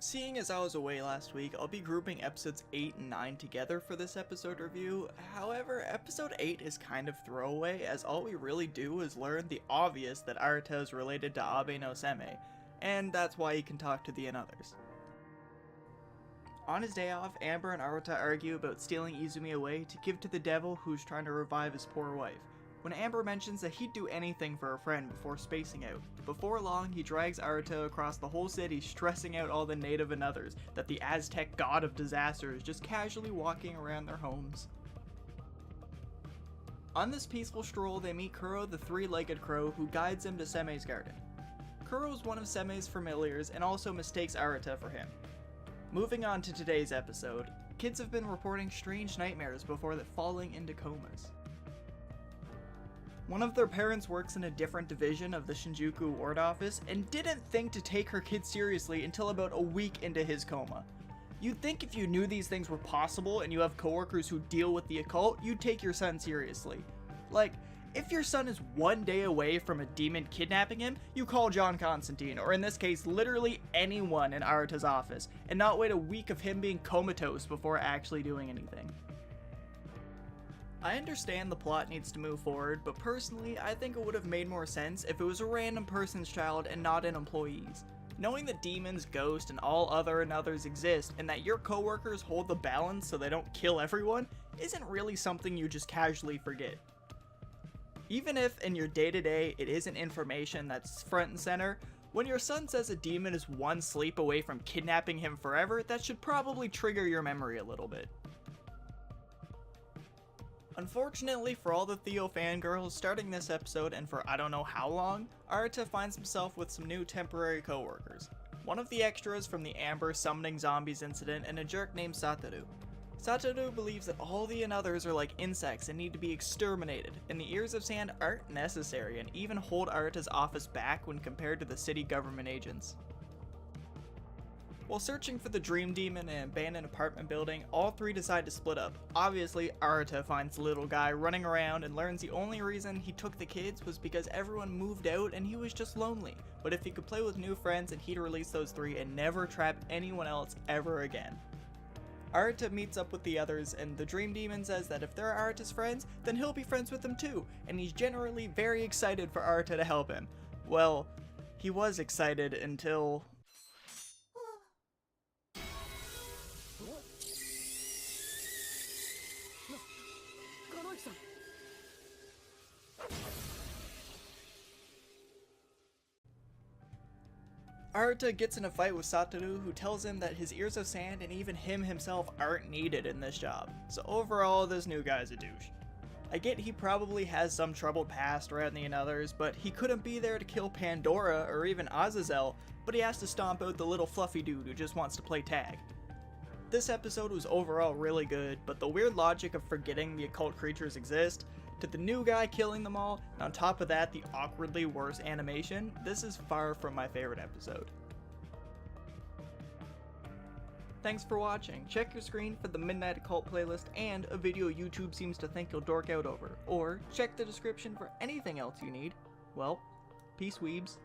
Seeing as I was away last week, I'll be grouping episodes 8 and 9 together for this episode review. However, episode 8 is kind of throwaway, as all we really do is learn the obvious that Arata is related to Abe no Seme, and that's why he can talk to the others. On his day off, Amber and Arata argue about stealing Izumi away to give to the devil who's trying to revive his poor wife, when Amber mentions that he'd do anything for a friend before spacing out. Before long, he drags Arata across the whole city, stressing out all the native and others that the Aztec god of disaster is just casually walking around their homes. On this peaceful stroll, they meet Kuro, the three-legged crow, who guides them to Seme's garden. Kuro is one of Seme's familiars and also mistakes Arata for him. Moving on to today's episode, kids have been reporting strange nightmares before falling into comas. One of their parents works in a different division of the Shinjuku ward office and didn't think to take her kid seriously until about a week into his coma. You'd think if you knew these things were possible and you have coworkers who deal with the occult, you'd take your son seriously. Like, if your son is one day away from a demon kidnapping him, you call John Constantine, or in this case, literally anyone in Arata's office, and not wait a week of him being comatose before actually doing anything. I understand the plot needs to move forward, but personally, I think it would have made more sense if it was a random person's child and not an employee's. Knowing that demons, ghosts, and all other and others exist, and that your coworkers hold the balance so they don't kill everyone, isn't really something you just casually forget. Even if in your day-to-day it isn't information that's front and center, when your son says a demon is one sleep away from kidnapping him forever, that should probably trigger your memory a little bit. Unfortunately for all the Theo fangirls, starting this episode and for I don't know how long, Arata finds himself with some new temporary co-workers. One of the extras from the Amber summoning zombies incident and a jerk named Satoru. Satoru believes that all the others are like insects and need to be exterminated, and the ears of sand aren't necessary and even hold Arata's office back when compared to the city government agents. While searching for the Dream Demon in an abandoned apartment building, all three decide to split up. Obviously, Arata finds the little guy running around and learns the only reason he took the kids was because everyone moved out and he was just lonely. But if he could play with new friends, and he'd release those three and never trap anyone else ever again. Arata meets up with the others, and the Dream Demon says that if they're Arata's friends, then he'll be friends with them too, and he's generally very excited for Arata to help him. Well, he was excited until... Arata gets in a fight with Satoru, who tells him that his ears of sand and even him himself aren't needed in this job. So overall, this new guy's a douche. I get he probably has some troubled past around the others, but he couldn't be there to kill Pandora or even Azazel, but he has to stomp out the little fluffy dude who just wants to play tag. This episode was overall really good, but the weird logic of forgetting the occult creatures exist, to the new guy killing them all, and on top of that the awkwardly worse animation, this is far from my favorite episode. Thanks for watching. Check your screen for the Midnight Occult playlist and a video YouTube seems to think you'll dork out over, or check the description for anything else you need. Well, peace weebs.